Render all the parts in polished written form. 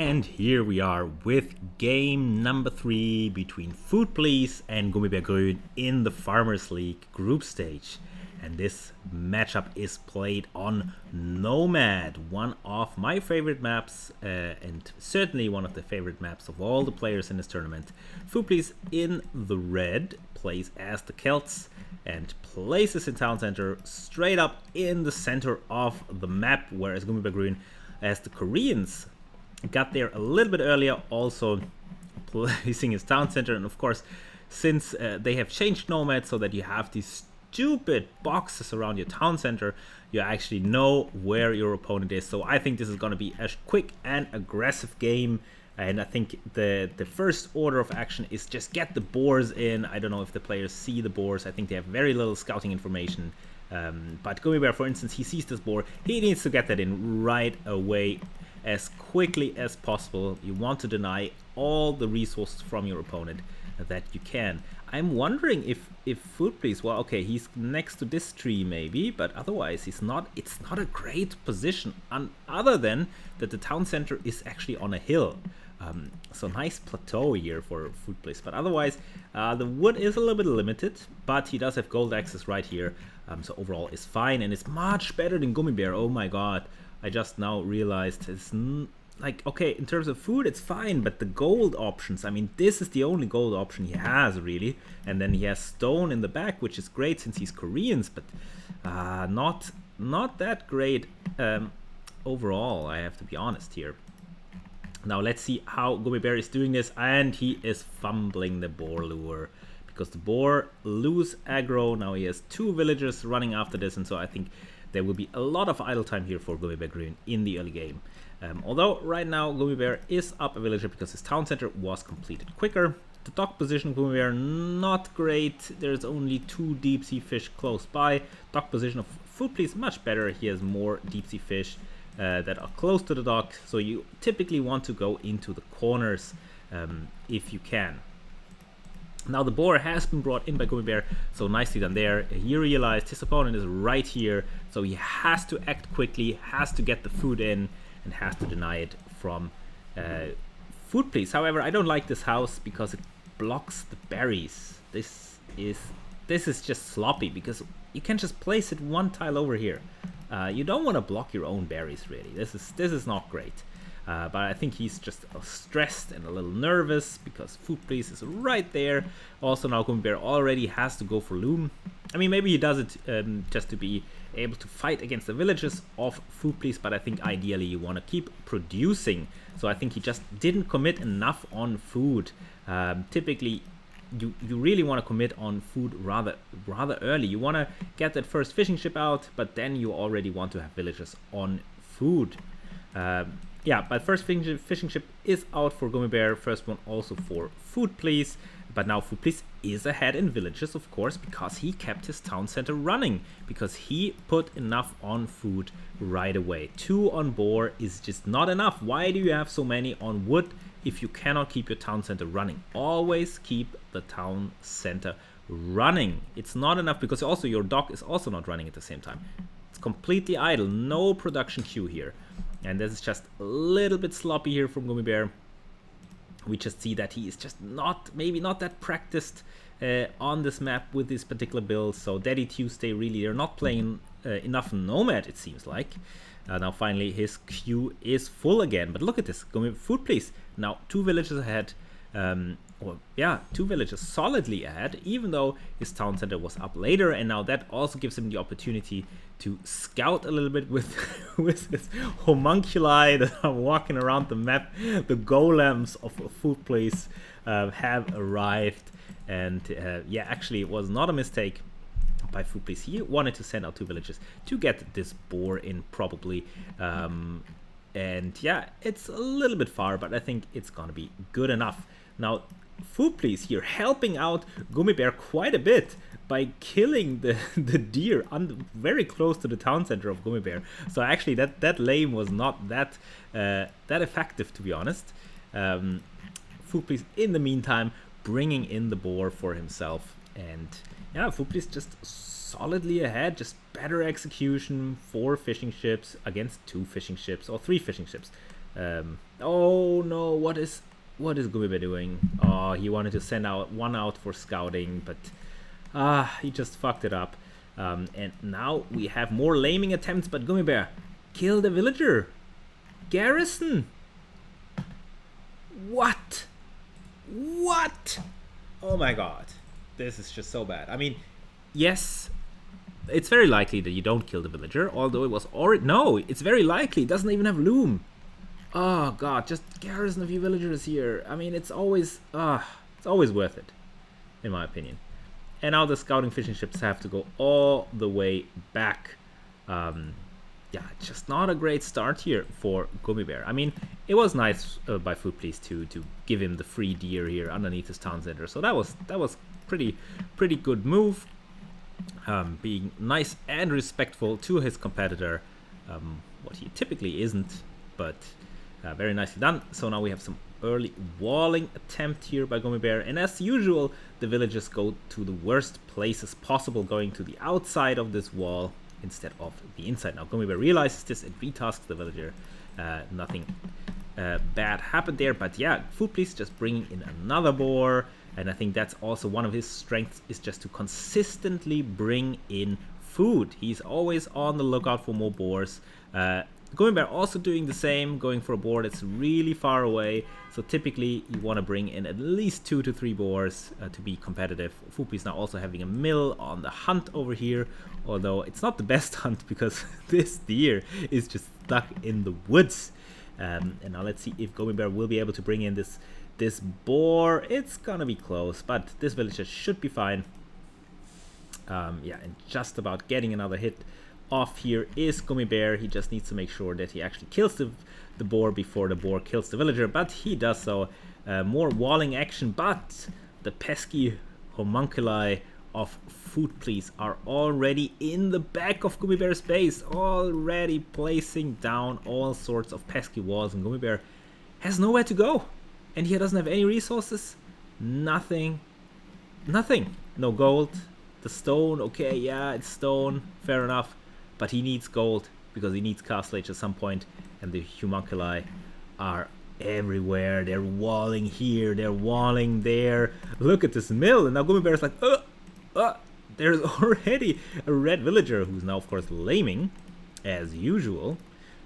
And here we are with game number 3 between Food Please and Gummibaer Grün in the Farmers League group stage. And this matchup is played on Nomad, one of my favorite maps and certainly one of the favorite maps of all the players in this tournament. Food Please in the red plays as the Celts and places in town center straight up in the center of the map, whereas Gummibaer Grün as the Koreans got there a little bit earlier, also placing his town center. And of course, since they have changed Nomad so that you have these stupid boxes around your town center, you actually know where your opponent is. So I think this is going to be a quick and aggressive game. And I think the first order of action is just get the boars in. I don't know if the players see the boars. I think they have very little scouting information. But Gummibaer, for instance, he sees this boar. He needs to get that in right away, as quickly as possible. You want to deny all the resources from your opponent that you can. I'm wondering if Food Please, well, okay, he's next to this tree maybe, but otherwise it's not a great position, other than that the town center is actually on a hill. So nice plateau here for Food Please, but otherwise the wood is a little bit limited, but he does have gold access right here, so overall it's fine, and it's much better than Gummibaer. Oh my god, I just now realized it's like, okay, in terms of food it's fine, but the gold options, I mean, this is the only gold option he has really, and then he has stone in the back, which is great since he's Koreans, but not that great overall, I have to be honest here. Now let's see how Gummibaer is doing this, and he is fumbling the boar lure because the boar lose aggro. Now he has 2 villagers running after this, and so I think there will be a lot of idle time here for Gummibaer Grün in the early game. Although right now Gummibaer is up a villager because his town center was completed quicker. The dock position Gummibaer not great. There's only 2 deep sea fish close by. Dock position of Food Please much better. He has more deep sea fish that are close to the dock. So you typically want to go into the corners if you can. Now the boar has been brought in by Gummibaer, so nicely done there. He realized his opponent is right here, so he has to act quickly, has to get the food in, and has to deny it from Food Please. However, I don't like this house because it blocks the berries. This is just sloppy because you can just place it 1 tile over here. You don't want to block your own berries really. This is not great. But I think he's just stressed and a little nervous because Food Please is right there. Also now Gummibaer already has to go for loom. I mean, maybe he does it just to be able to fight against the villages of Food Please, but I think ideally you want to keep producing. So I think he just didn't commit enough on food. Typically you really want to commit on food rather early. You want to get that first fishing ship out, but then you already want to have villagers on food. Yeah, but first fishing ship is out for Gummibaer, first one also for Food Please. But now Food Please is ahead in villages, of course, because he kept his town center running, because he put enough on food right away. 2 on boar is just not enough. Why do you have so many on wood if you cannot keep your town center running? Always keep the town center running. It's not enough because also your dock is also not running at the same time. It's completely idle, no production queue here. And this is just a little bit sloppy here from Gummibaer. We just see that he is just maybe not that practiced on this map with this particular build. So Daddy Tuesday, really, they're not playing enough Nomad, it seems like. Now finally his queue is full again. But look at this, Food Please. Now 2 villages ahead. 2 villages solidly ahead, even though his town center was up later, and now that also gives him the opportunity to scout a little bit with his homunculi that are walking around the map. The golems of Food Please have arrived, and yeah, actually it was not a mistake by Food Please. He wanted to send out 2 villages to get this boar in probably. And yeah, it's a little bit far, but I think it's gonna be good enough. Now, Food Please here helping out Gummibaer quite a bit by killing the deer very close to the town center of Gummibaer. So actually that lane was not that effective, to be honest. Food Please in the meantime bringing in the boar for himself, and yeah, Food Please just solidly ahead, just better execution, 4 fishing ships against 2 fishing ships, or 3 fishing ships. Oh no, what is Gummibaer doing? Oh, he wanted to send out one out for scouting, but he just fucked it up. And now we have more laming attempts, but Gummibaer, kill the villager. Garrison. What? What? Oh my god. This is just so bad. I mean, yes, it's very likely that you don't kill the villager, although it was already... No, it's very likely. It doesn't even have loom. Oh god, just garrison a few villagers here. I mean, it's always worth it, in my opinion. And now the scouting fishing ships have to go all the way back. Yeah, just not a great start here for Gummibaer. I mean, it was nice by Food Please to give him the free deer here underneath his town center. So that was pretty good move. Being nice and respectful to his competitor, what he typically isn't, but very nicely done. So now we have some early walling attempt here by Gummibaer, and as usual, the villagers go to the worst places possible, going to the outside of this wall instead of the inside. Now Gummibaer realizes this and retasks the villager. Nothing bad happened there, but yeah, Food Please just bringing in another boar, and I think that's also one of his strengths, is just to consistently bring in food. He's always on the lookout for more boars. Gummibaer also doing the same, going for a boar that's really far away. So typically you want to bring in at least 2 to 3 boars to be competitive. Food Please now also having a mill on the hunt over here, although it's not the best hunt because this deer is just stuck in the woods. And now let's see if Gummibaer will be able to bring in this boar. It's gonna be close, but this villager should be fine. Yeah, and just about getting another hit off here is Gummibaer. He just needs to make sure that he actually kills the boar before the boar kills the villager, but he does so. More walling action, but the pesky homunculi of Food Please are already in the back of Gummibaer's base, already placing down all sorts of pesky walls, and Gummibaer has nowhere to go, and he doesn't have any resources. Nothing. No gold. The stone, okay, yeah, it's stone, fair enough, but he needs gold because he needs Castle Age at some point, and the homunculi are everywhere. They're walling here, they're walling there. Look at this mill, and now Gummibaer's like, there's already a red villager who's now, of course, laming, as usual.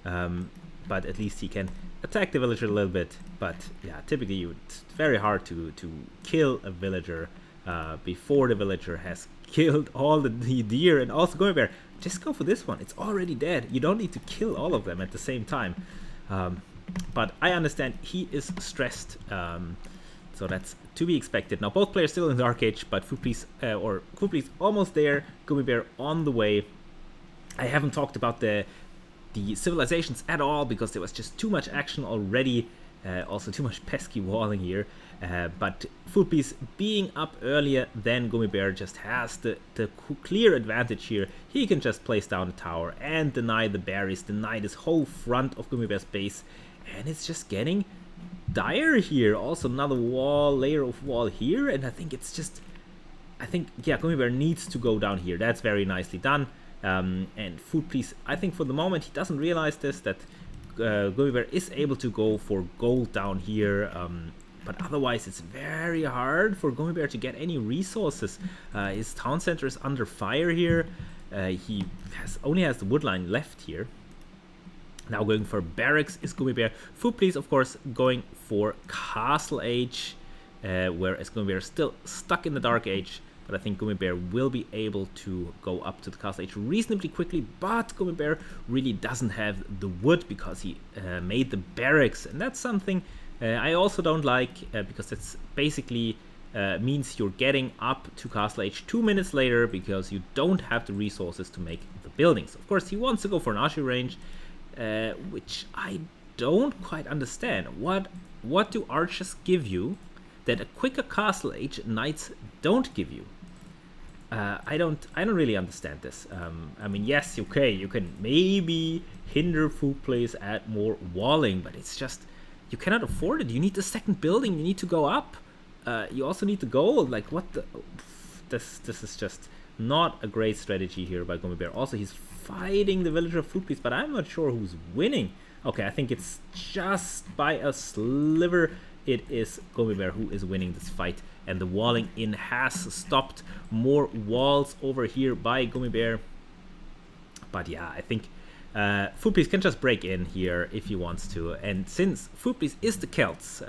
But at least he can attack the villager a little bit. But yeah, typically it's very hard to kill a villager before the villager has killed all the deer. And also Gummibaer, just go for this one. It's already dead. You don't need to kill all of them at the same time. But I understand he is stressed. So that's to be expected. Now both players still in the Dark Age, but Food Please almost there. Gummibaer on the way. I haven't talked about the civilizations at all because there was just too much action already. Also too much pesky walling here. But Food Please being up earlier than Gummibaer just has the clear advantage here. He can just place down a tower and deny the berries, deny this whole front of Gummibaer's base. And it's just getting dire here. Also another layer of wall here, and I think yeah, Gummibaer needs to go down here. That's very nicely done. And Food Please, I think for the moment he doesn't realize this, that Gummibaer is able to go for gold down here, but otherwise it's very hard for Gummibaer to get any resources. His town center is under fire here. He only has the wood line left here. Now going for barracks is Gummibaer. Food Please, of course, going for Castle Age, whereas Gummibaer is still stuck in the Dark Age. But I think Gummibaer will be able to go up to the Castle Age reasonably quickly. But Gummibaer really doesn't have the wood because he made the barracks. And that's something I also don't like, because it's basically means you're getting up to Castle Age 2 minutes later because you don't have the resources to make the buildings. Of course, he wants to go for an archery range, which I don't quite understand. What do archers give you that a quicker Castle Age knights don't give you? I don't really understand this. I mean, yes, okay, you can maybe hinder Food Please, add more walling, but it's just, you cannot afford it. You need the second building, you need to go up. You also need the gold. Like, what the... This is just not a great strategy here by Gummibaer. Also, he's fighting the villager of Food Please, but I'm not sure who's winning. Okay, I think it's just by a sliver. It is Gummibaer who is winning this fight, and the walling in has stopped. More walls over here by Gummibaer. But yeah, I think Food Police can just break in here if he wants to. And since Food Police is the Celts,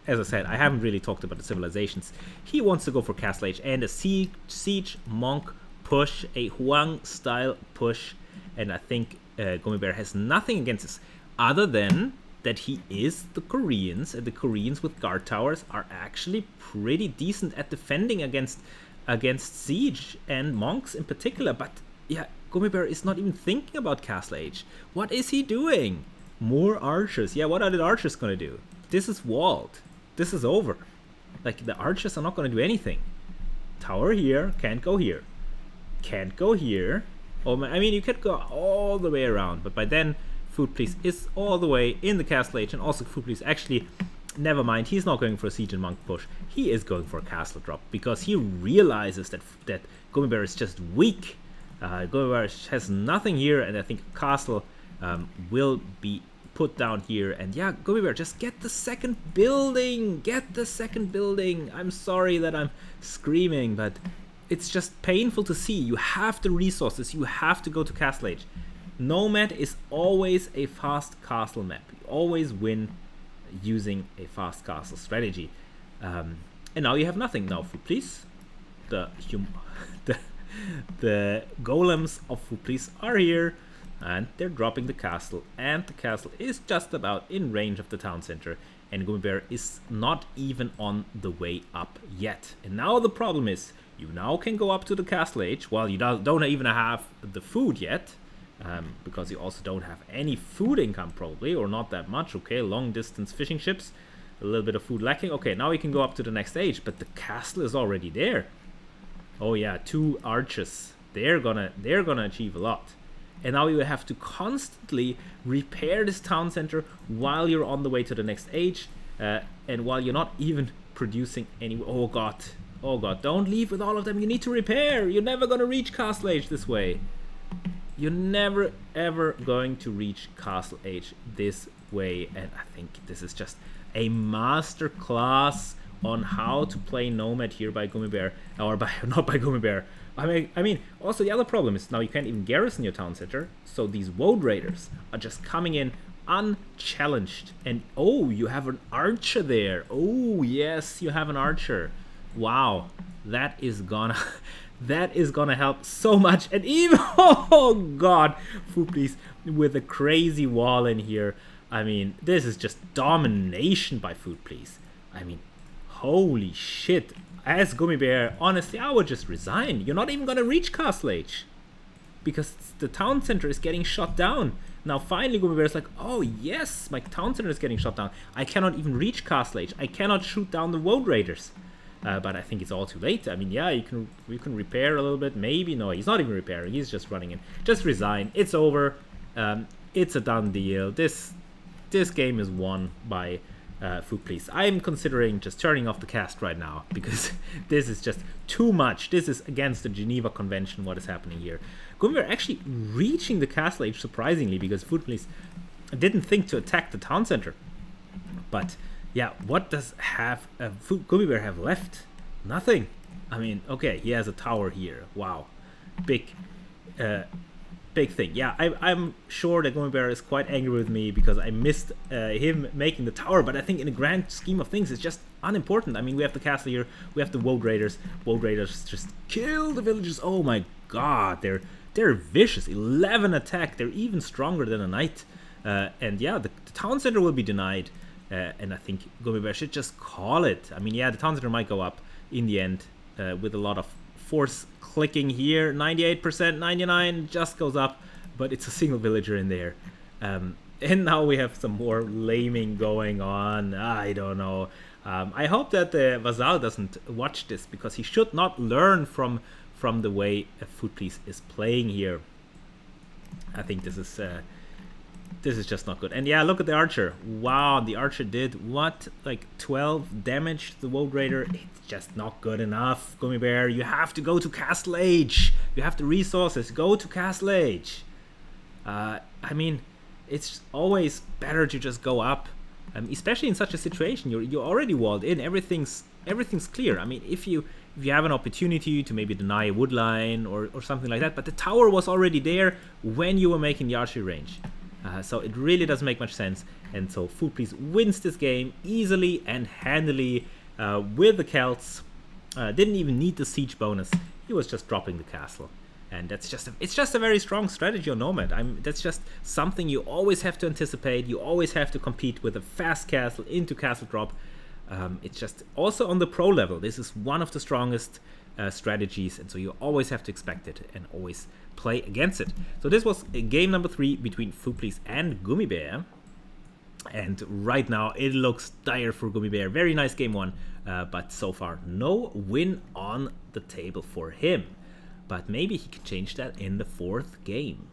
as I said, I haven't really talked about the civilizations. He wants to go for Castle Age and a siege monk push, a Huang style push. And I think Gummibaer has nothing against this other than that he is the Koreans, and the Koreans with guard towers are actually pretty decent at defending against siege and monks in particular. But yeah, Gummibaer is not even thinking about Castle Age. What is he doing? More archers. Yeah, what are the archers gonna do? This is walled. This is over. Like, the archers are not gonna do anything. Tower here, can't go here. Can't go here. Oh, I mean, you could go all the way around, but by then Food Police is all the way in the Castle Age, and also Food Police actually, never mind, he's not going for a siege and monk push. He is going for a castle drop because he realizes that Gummibaer is just weak. Gummibaer has nothing here, and I think castle will be put down here. And yeah, Gummibaer, just get the second building. Get the second building. I'm sorry that I'm screaming, but it's just painful to see. You have the resources. You have to go to Castle Age. Nomad is always a fast castle map. You always win using a fast castle strategy. And now you have nothing. Now, Food Police, the golems of Food Police are here, and they're dropping the castle. And the castle is just about in range of the town center. And Gummibaer is not even on the way up yet. And now the problem is, you now can go up to the Castle Age while you don't even have the food yet. Because you also don't have any food income probably, or not that much. Okay, long distance fishing ships, a little bit of food lacking. Okay, now we can go up to the next stage, but the castle is already there. Oh yeah, 2 archers. They're gonna achieve a lot. And now you have to constantly repair this town center while you're on the way to the next age, and while you're not even producing any. Oh god, don't leave with all of them. You need to repair. You're never gonna reach Castle Age this way. You're never ever going to reach Castle Age this way, and I think this is just a master class on how to play Nomad here by Gummibaer, or not by Gummibaer. I mean, also the other problem is now you can't even garrison your town center, so these Woad Raiders are just coming in unchallenged. And oh, you have an archer there. Oh yes, you have an archer. Wow, that is gonna help so much. And even, oh god, Food Police with a crazy wall in here. I mean, this is just domination by Food Police. I mean, holy shit. As Gummibaer, honestly, I would just resign. You're not even gonna reach Castle Age because the town center is getting shot down. Now finally Gummibaer is like, oh yes, my town center is getting shot down. I cannot even reach Castle Age. I cannot shoot down the Woad Raiders. But I think it's all too late. I mean, yeah, you can repair a little bit. Maybe. No, he's not even repairing. He's just running in. Just resign. It's over. It's a done deal. This game is won by Food Police. I'm considering just turning off the cast right now because this is just too much. This is against the Geneva Convention, what is happening here. Gummibaer actually reaching the Castle Age, surprisingly, because Food Police didn't think to attack the town center. But yeah, what does Gummibaer have left? Nothing. I mean, okay, he has a tower here. Wow, big thing. Yeah, I'm sure that Gummibaer is quite angry with me because I missed him making the tower. But I think in the grand scheme of things, it's just unimportant. I mean, we have the castle here. We have the Woad Raiders. Woad Raiders just kill the villagers. Oh my god, they're vicious. 11 attack. They're even stronger than a knight. And yeah, the town center will be denied. And I think Gummibaer should just call it. I mean, yeah, the town center might go up in the end with a lot of force clicking here. 98%, 99 just goes up, but it's a single villager in there. And now we have some more laming going on. I don't know. I hope that the Vassal doesn't watch this because he should not learn from the way Food Police is playing here. I think this is just not good. And yeah, look at the archer. Wow, the archer did what? Like 12 damage to the Woad Raider. It's just not good enough, Gummibaer. You have to go to Castle Age. You have the resources. Go to Castle Age. I mean, it's always better to just go up, especially in such a situation. You're already walled in. Everything's clear. I mean, if you have an opportunity to maybe deny a wood line or something like that, but the tower was already there when you were making the archery range. So it really doesn't make much sense. And so Food Please wins this game easily and handily with the Celts. Didn't even need the siege bonus. He was just dropping the castle. And it's just a very strong strategy on Nomad. That's just something you always have to anticipate. You always have to compete with a fast castle into castle drop. It's just also on the pro level. This is one of the strongest strategies, and so you always have to expect it and always play against it. So this was game number 3 between Food Please and Gummibaer. And right now it looks dire for Gummibaer. Very nice game 1, but so far no win on the table for him. But maybe he can change that in the 4th game.